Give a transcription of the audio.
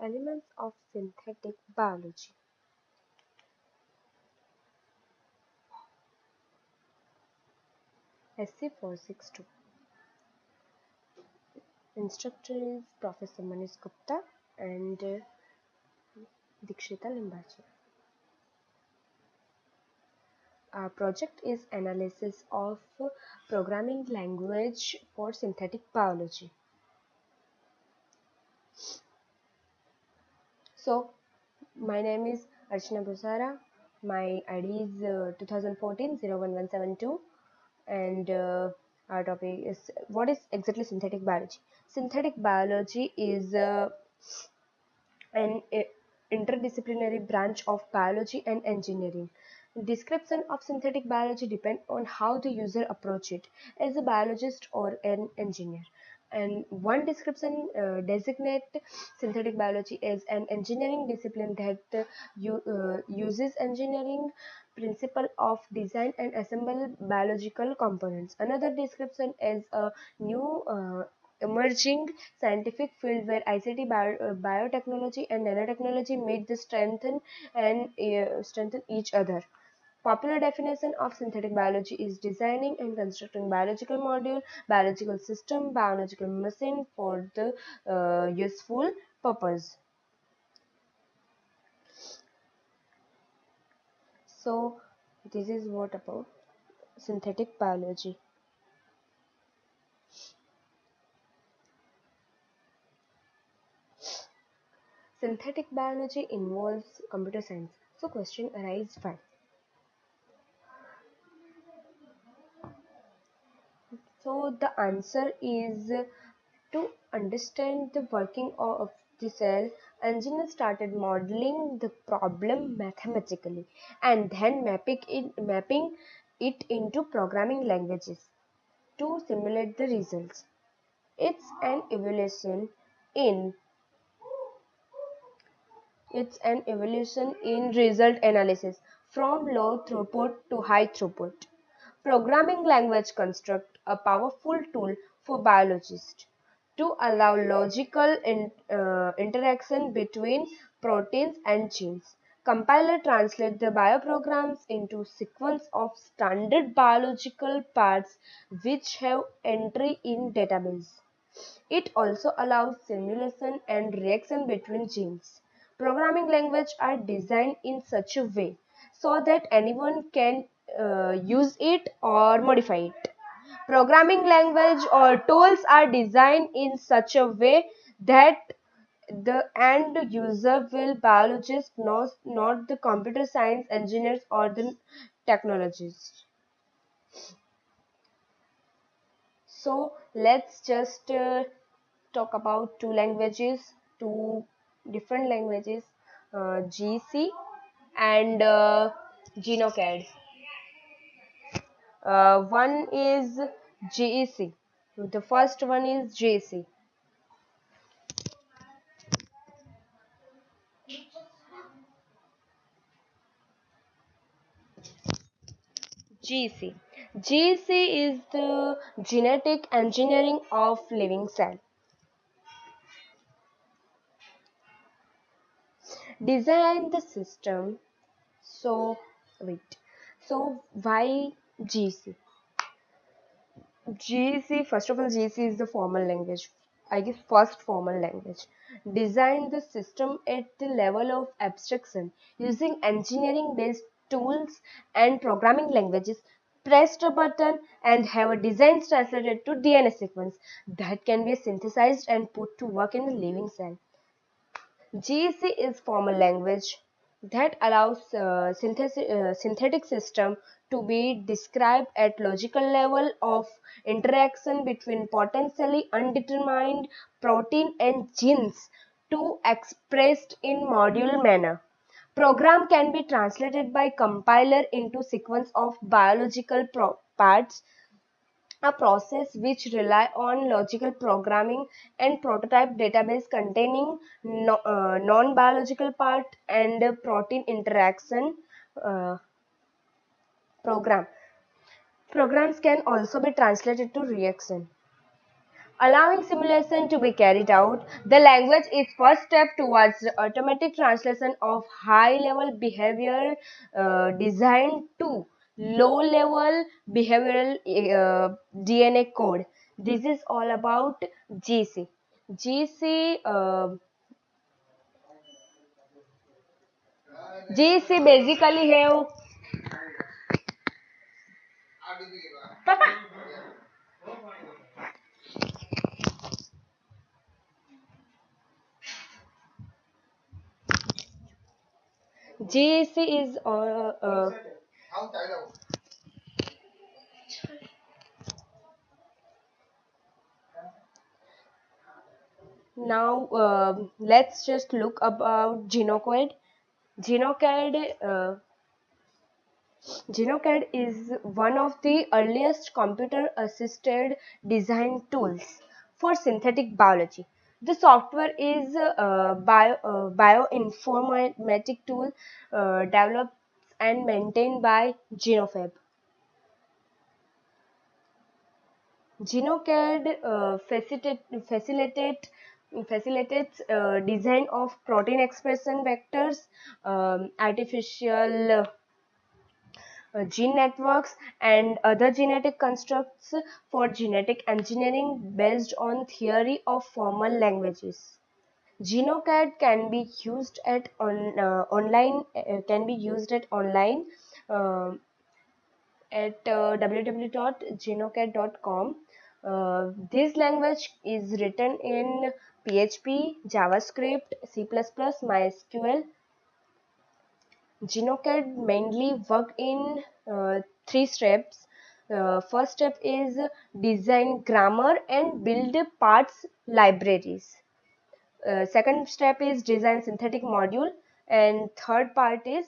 Elements of synthetic biology. SC-462. Instructor is Professor Manish Gupta and Dikshita Limbachi. Our project is analysis of programming language for synthetic biology. So, my name is Archana Busara. My ID is 2014-01172, and our topic is what is exactly synthetic biology. Synthetic biology is an interdisciplinary branch of biology and engineering. Description of synthetic biology depends on how the user approach it as a biologist or an engineer. And one description designate synthetic biology as an engineering discipline that uses engineering principle of design and assemble biological components. Another description is a new emerging scientific field where ICT, biotechnology and nanotechnology meet the strengthen each other. Popular definition of synthetic biology is designing and constructing biological module, biological system, biological machine for the useful purpose. So this is what about synthetic biology. Synthetic biology involves computer science. So question arises why? So the answer is to understand the working of the cell, engineers started modeling the problem mathematically and then mapping it into programming languages to simulate the results. It's an evolution in it's an evolution in result analysis from low throughput to high throughput. Programming language construct a powerful tool for biologists to allow logical interaction between proteins and genes. Compiler translate the bioprograms into sequence of standard biological parts which have entry in database. It also allows simulation and reaction between genes. Programming languages are designed in such a way so that anyone can use it or modify it. Programming language or tools are designed in such a way that the end user will biologist, not the computer science engineers or the technologists. So let's just talk about two different languages, GC and GenoCAD. One is GEC. The first one is GEC. GEC. GEC is the genetic engineering of living cell. Design the system. So wait. So why GEC? GEC, first of all, GEC is the formal language. I guess first formal language. Design the system at the level of abstraction using engineering based tools and programming languages. Press a button and have a design translated to DNA sequence that can be synthesized and put to work in a living cell. GEC is formal language that allows synthetic system to be described at logical level of interaction between potentially undetermined protein and genes to expressed in module manner. Program can be translated by compiler into sequence of biological parts, a process which rely on logical programming and prototype database containing non-biological part and protein interaction uh, program. Programs can also be translated to reaction. allowing simulation to be carried out. The language is first step towards the automatic translation of high-level behavior design to low-level behavioral DNA code. This is all about GC. GC GC basically have GC is now let's just look about GenoCode. GenoCode GenoCAD is one of the earliest computer-assisted design tools for synthetic biology. The software is a bioinformatic tool developed and maintained by Genofab. GenoCAD facilitates design of protein expression vectors, artificial gene networks, and other genetic constructs for genetic engineering based on theory of formal languages. GenoCAD can be used at online uh, at www.genocad.com. This language is written in PHP, JavaScript, C++, MySQL. GenoCAD mainly work in three steps. First step is design grammar and build parts libraries. Second step is design synthetic module, and third part is